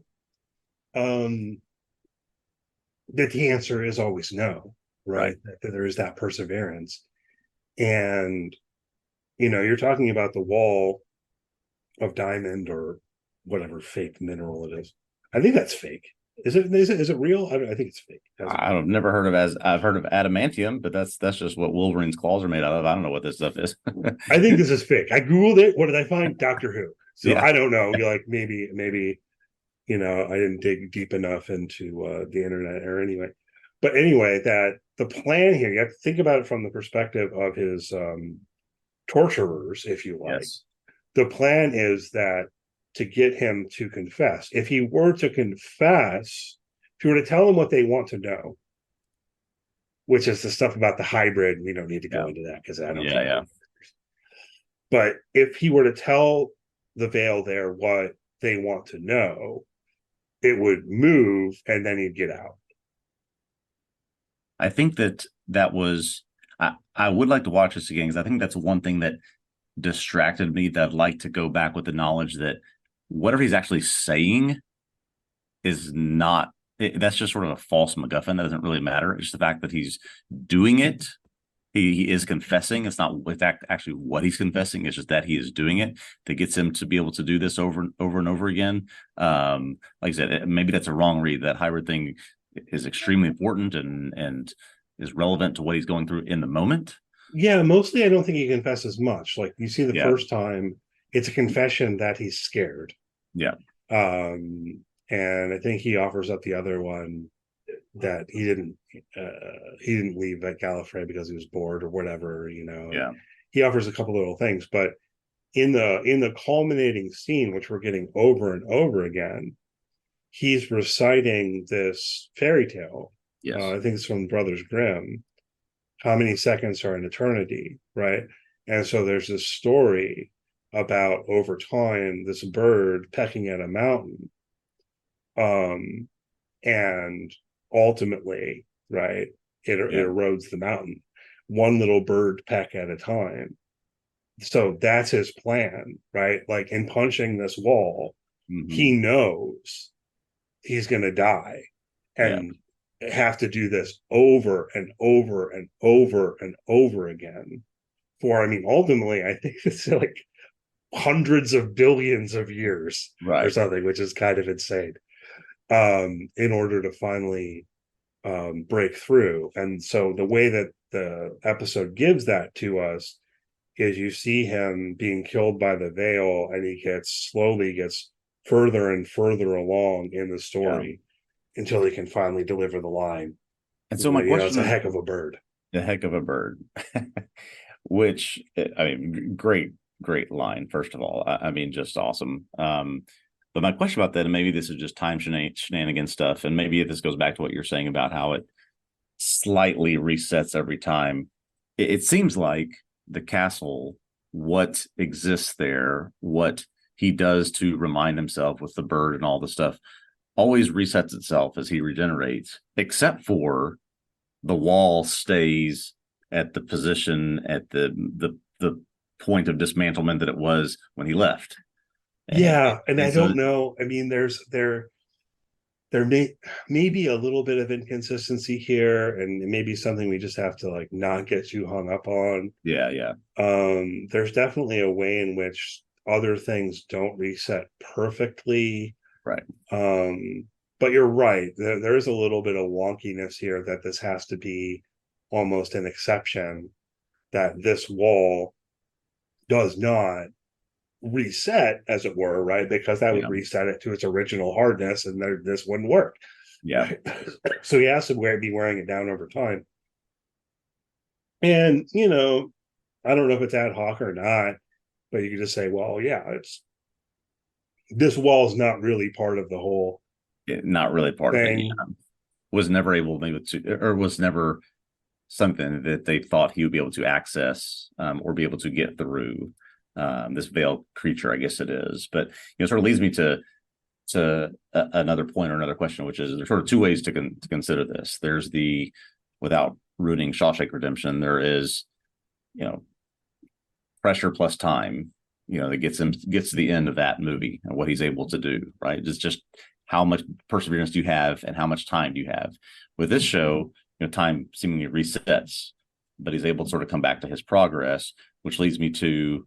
That the answer is always no, right? That there is that perseverance. And you're talking about the wall of diamond or whatever fake mineral it is. I think that's fake. Is it real? I think it's fake. I've never heard of I've heard of adamantium, but that's just what Wolverine's claws are made out of. I don't know what this stuff is. I think this is fake. I googled it. What did I find? Doctor Who. So I don't know. You're like maybe I didn't dig deep enough into the internet or anyway. But anyway, that the plan here, you have to think about it from the perspective of his torturers, if you like. Yes. The plan is that to get him to confess. If he were to confess, if you were to tell them what they want to know, which is the stuff about the hybrid, we don't need to go into that because I don't care. But if he were to tell the Veil there what they want to know, it would move and then he'd get out. I think that was, I would like to watch this again because I think that's one thing that distracted me, that I'd like to go back with the knowledge that whatever he's actually saying is not, that's just sort of a false MacGuffin. That doesn't really matter. It's just the fact that he's doing it. He is confessing. It's not actually what he's confessing. It's just that he is doing it that gets him to be able to do this over and over again. Like I said, maybe that's a wrong read. That hybrid thing is extremely important and is relevant to what he's going through in the moment. Yeah, mostly I don't think he confesses much. Like you see the first time, it's a confession that he's scared. Yeah. And I think he offers up the other one that he didn't leave at Gallifrey because he was bored or whatever, Yeah. He offers a couple little things, but in the culminating scene, which we're getting over and over again, he's reciting this fairy tale. Yes. I think it's from Brothers Grimm. How many seconds are an eternity, right? And so there's this story about over time this bird pecking at a mountain, and ultimately, right, it erodes the mountain, one little bird peck at a time. So that's his plan, right? Like in punching this wall, he knows he's going to die and have to do this over and over and over and over again for, I mean, ultimately, I think it's like hundreds of billions of years or something, which is kind of insane, in order to finally break through. And so the way that the episode gives that to us is you see him being killed by the Veil, and he slowly gets further and further along in the story until he can finally deliver the line. And so my question is, a heck of a bird. A heck of a bird. Which, I mean, great line, first of all. I mean, just awesome. But my question about that, and maybe this is just time shenanigans stuff, and maybe this goes back to what you're saying about how it slightly resets every time. It seems like the castle, what exists there, what he does to remind himself with the bird and all the stuff, always resets itself as he regenerates, except for the wall stays at the position, at the point of dismantlement that it was when he left. And I don't know. I mean, there may be a little bit of inconsistency here, and maybe something we just have to like not get too hung up on. There's definitely a way in which other things don't reset perfectly. Right. But you're right. There is a little bit of wonkiness here that this has to be almost an exception, that this wall does not reset, as it were, right? Because that would reset it to its original hardness, and this wouldn't work. Yeah. So he has to be wearing it down over time. And, I don't know if it's ad hoc or not, but you could just say, well, this wall is not really part of the whole not really part thing. Of it. Was never able to, or was never something that they thought he would be able to access, or be able to get through this veiled creature, I guess it is. But sort of leads me to another point or another question, which is there's sort of two ways to consider this. There's the, without ruining Shawshank Redemption, there is pressure plus time, that gets to the end of that movie and what he's able to do, right? It's just how much perseverance do you have and how much time do you have. With this show, time seemingly resets, but he's able to sort of come back to his progress, which leads me to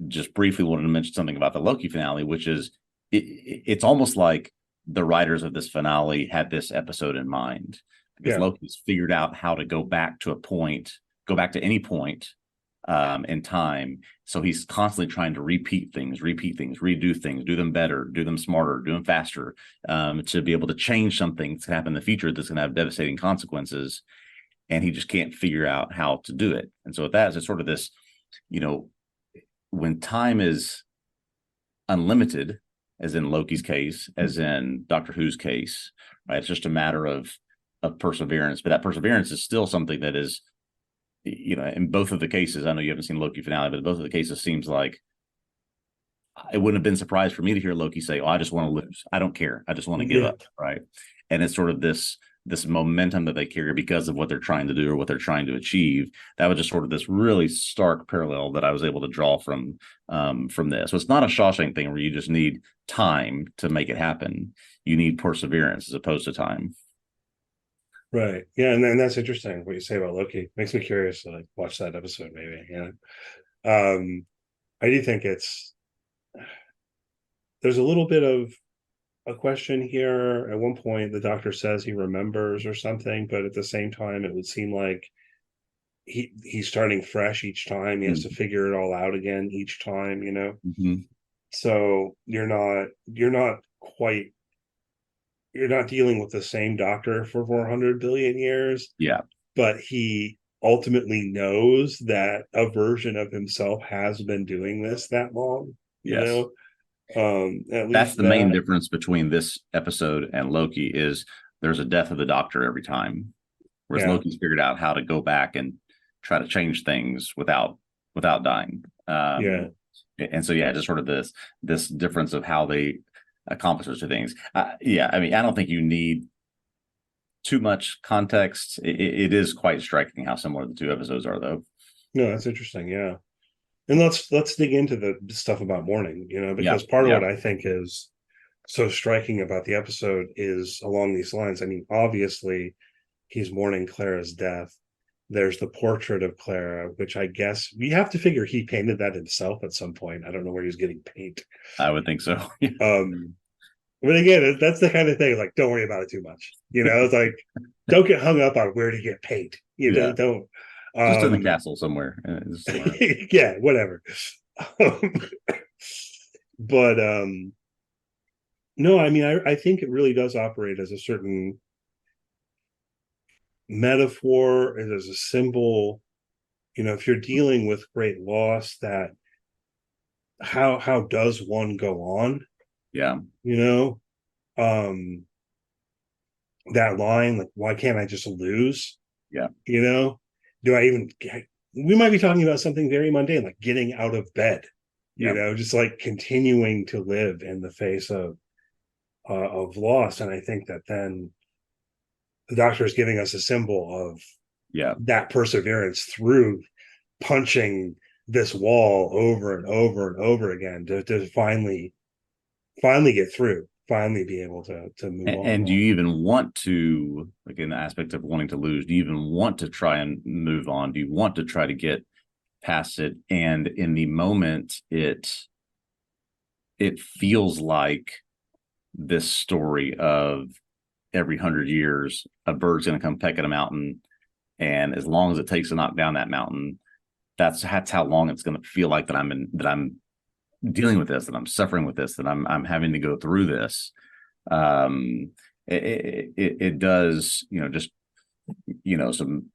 just briefly wanted to mention something about the Loki finale, which is it's almost like the writers of this finale had this episode in mind, because Loki's figured out how to go back to any point in time. So he's constantly trying to repeat things, redo things, do them better, do them smarter, do them faster, to be able to change something to happen in the future that's going to have devastating consequences. And he just can't figure out how to do it. And so with that, it's sort of this, when time is unlimited, as in Loki's case, as in Doctor Who's case, right? It's just a matter of perseverance, but that perseverance is still something that is, in both of the cases, I know you haven't seen Loki finale, but in both of the cases seems like it wouldn't have been surprised for me to hear Loki say, "Oh, I just want to lose. I don't care. I just want to give up." Right. And it's sort of this momentum that they carry because of what they're trying to do or what they're trying to achieve. That was just sort of this really stark parallel that I was able to draw from this. So it's not a Shawshank thing where you just need time to make it happen. You need perseverance as opposed to time. Right. Yeah. And that's interesting what you say about Loki. Makes me curious to like watch that episode maybe. Yeah. I do think there's a little bit of a question here. At one point, the Doctor says he remembers or something, but at the same time, it would seem like he's starting fresh each time. He has to figure it all out again each time, Mm-hmm. So you're not dealing with the same Doctor for 400 billion years. Yeah. But he ultimately knows that a version of himself has been doing this that long. Yes. At That's least the main difference between this episode and Loki is there's a death of the Doctor every time, whereas Loki's figured out how to go back and try to change things without dying. And so just sort of this difference of how they accomplish those two things. I don't think you need too much context. It is quite striking how similar the two episodes are, though. No, that's interesting. Yeah. And let's dig into the stuff about mourning, because part of what I think is so striking about the episode is along these lines. I mean, obviously, he's mourning Clara's death. There's the portrait of Clara, which I guess we have to figure he painted that himself at some point. I don't know where he's getting paint. I would think so. But again, that's the kind of thing, like, don't worry about it too much. It's like, don't get hung up on where to get paint. Don't. Just in the castle somewhere. Yeah, whatever. But no, I mean, I think it really does operate as a certain metaphor, as a symbol. If you're dealing with great loss, that how does one go on? Yeah. That line, like, why can't I just lose? Yeah. Do I even we might be talking about something very mundane, like getting out of bed, just like continuing to live in the face of loss. And I think that then the Doctor is giving us a symbol of that perseverance through punching this wall over and over and over again to finally get through, finally be able to move on. And do you even want to, like, in the aspect of wanting to lose, do you even want to try and move on? Do you want to try to get past it? And in the moment, it feels like this story of every 100 years, a bird's going to come peck at a mountain. And as long as it takes to knock down that mountain, that's how long it's going to feel like that I'm dealing with this, that I'm suffering with this, that I'm having to go through this. It does, just, some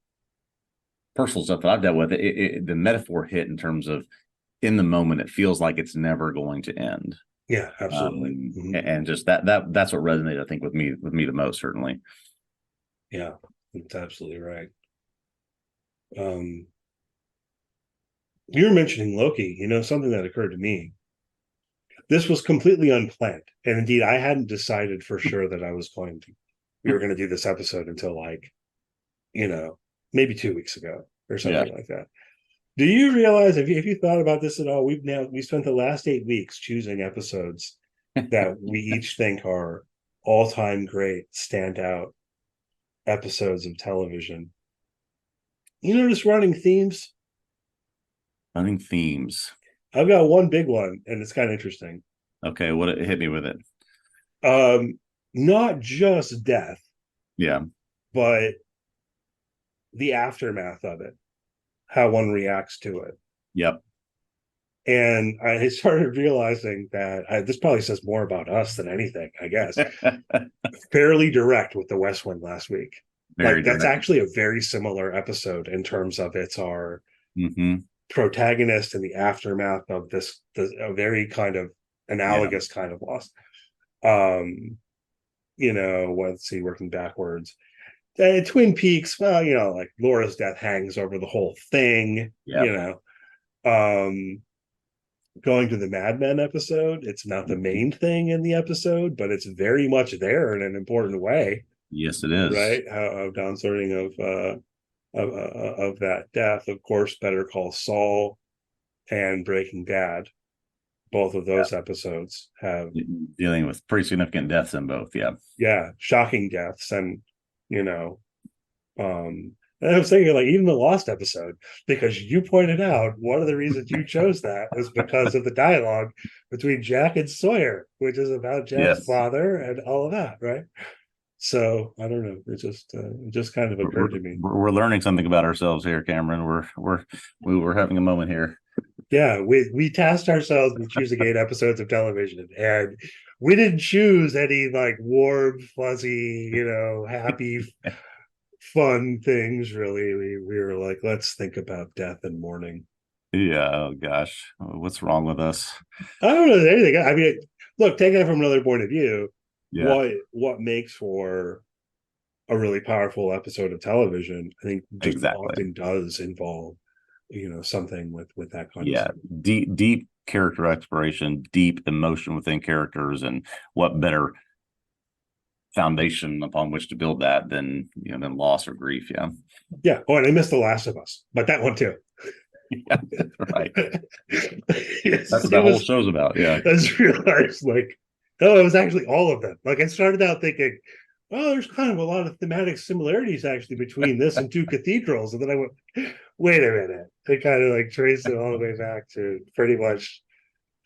personal stuff that I've dealt with. The metaphor hit in terms of in the moment, it feels like it's never going to end. Yeah, absolutely. And just that's what resonated, I think, with me the most, certainly. Yeah, that's absolutely right. You were mentioning Loki, something that occurred to me. This was completely unplanned. And indeed, I hadn't decided for sure that we were going to do this episode until maybe 2 weeks ago or something like that. Do you realize, if you thought about this at all, we spent the last 8 weeks choosing episodes that we each think are all-time great, standout episodes of television. You notice running themes? Running themes. I've got one big one, and it's kind of interesting. Okay, hit me with it. Not just death. Yeah. But the aftermath of it. how one reacts to it. Yep. And I started realizing that this probably says more about us than anything, I guess. Fairly direct with the West Wind last week. Very That's direct. actually a very similar episode in terms of it's our Mm-hmm. protagonist in the aftermath of a very kind of analogous kind of loss. Let's see, working backwards. Twin Peaks, well, like Laura's death hangs over the whole thing, going to the Mad Men episode, it's not the main thing in the episode, but it's very much there in an important way. Yes, it is. Right? How Don's learning of that death. Of course, Better Call Saul and Breaking Bad. Both of those episodes have dealing with pretty significant deaths in both. Yeah, shocking deaths, and and I was thinking, like, even the Lost episode, because you pointed out one of the reasons you chose that was because of the dialogue between Jack and Sawyer, which is about Jack's father and all of that, right? So I don't know. It just kind of occurred to me. We're learning something about ourselves here, Cameron. We're having a moment here. Yeah, we tasked ourselves with choosing 8 episodes of television, and we didn't choose any like warm, fuzzy, happy, fun things. Really, we were like, let's think about death and mourning. Yeah. Oh gosh, what's wrong with us? I don't know anything. I mean, look, taking it from another point of view, Yeah. what makes for a really powerful episode of television, I think, just often does involve something with that kind of stuff. Deep character exploration, deep emotion within characters, and what better foundation upon which to build that than loss or grief. Yeah. Oh, and I missed The Last of Us, but that one too. Yeah, right. That's what the whole show's about. Yeah. I just realized, like, it was actually all of them. Like, I started out thinking, well, there's kind of a lot of thematic similarities actually between this and Two Cathedrals. And then I went, wait a minute. They kind of like traced it all the way back to pretty much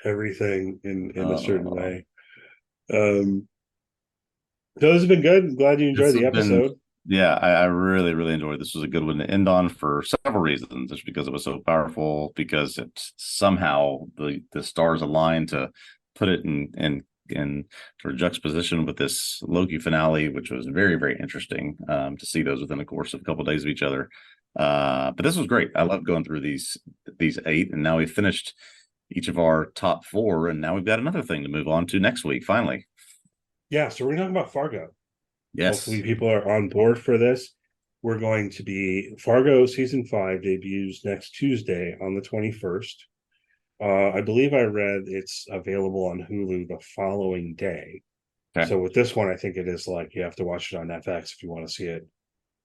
everything in a certain way. Those have been good. I'm glad you enjoyed the episode. I really, really enjoyed it. This was a good one to end on for several reasons. Just because it was so powerful, because it's somehow the stars aligned to put it in sort of juxtaposition with this Loki finale, which was very, very interesting to see those within the course of a couple of days of each other. But this was great. I love going through these 8, and now we've finished each of our top 4, and now we've got another thing to move on to next week, finally. Yeah, so we're talking about Fargo. Yes. Hopefully people are on board for this. We're going to be Fargo season 5 debuts next Tuesday on the 21st. I believe I read it's available on Hulu the following day. Okay. So with this one, I think it is like you have to watch it on FX if you want to see it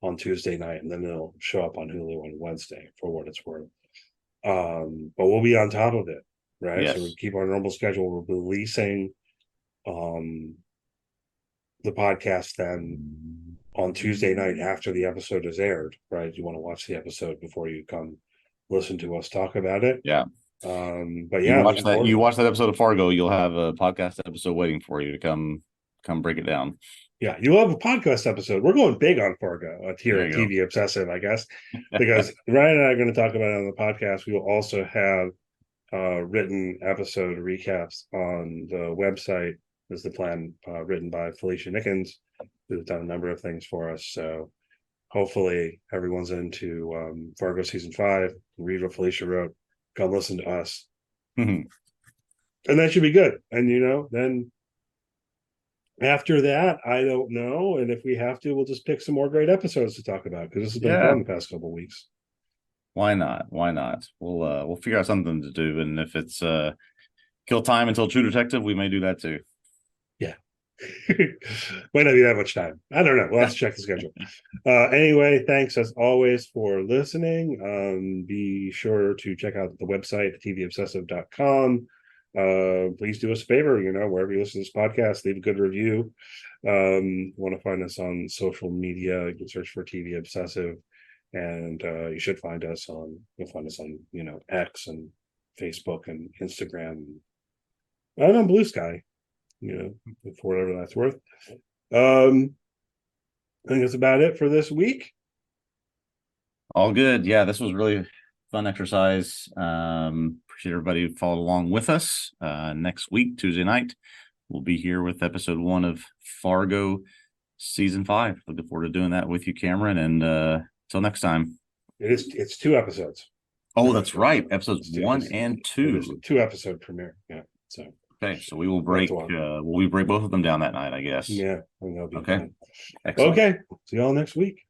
on Tuesday night, and then it'll show up on Hulu on Wednesday for what it's worth. But we'll be on top of it, right? Yes. So we keep our normal schedule. We're releasing the podcast then on Tuesday night after the episode is aired, right? You want to watch the episode before you come listen to us talk about it. Yeah. But yeah, you watch that episode of Fargo, you'll have a podcast episode waiting for you to come break it down. Yeah, you'll have a podcast episode. We're going big on Fargo here at TV Obsessive, I guess, because Ryan and I are going to talk about it on the podcast. We will also have written episode recaps on the website. Is the plan, written by Felicia Nickens, who's done a number of things for us. So hopefully everyone's into Fargo season 5. Read what Felicia wrote. Come listen to us. Mm-hmm. And that should be good. And, then after that, I don't know. And if we have to, we'll just pick some more great episodes to talk about, because this has been fun the past couple of weeks. Why not? We'll figure out something to do. And if it's kill time until True Detective, we may do that too. Yeah. Might not be that much time. I don't know. We'll have to check the schedule. Anyway, thanks as always for listening. Be sure to check out the website, tvobsessive.com. Please do us a favor, wherever you listen to this podcast, leave a good review. Want to find us on social media, you can search for TV Obsessive, and you should find us on X and Facebook and Instagram, and on Blue Sky, for whatever that's worth. I think that's about it for this week. All good. Yeah, this was really fun exercise. Appreciate everybody who followed along with us. Next week, Tuesday night, we'll be here with episode 1 of Fargo season 5. Looking forward to doing that with you, Cameron. And until next time. It's 2 episodes. Oh, that's right. Episodes 1 and 2. It's a 2-episode premiere. Yeah. So okay, so we will break break both of them down that night, I guess. Yeah. Okay. Excellent. Okay. See y'all next week.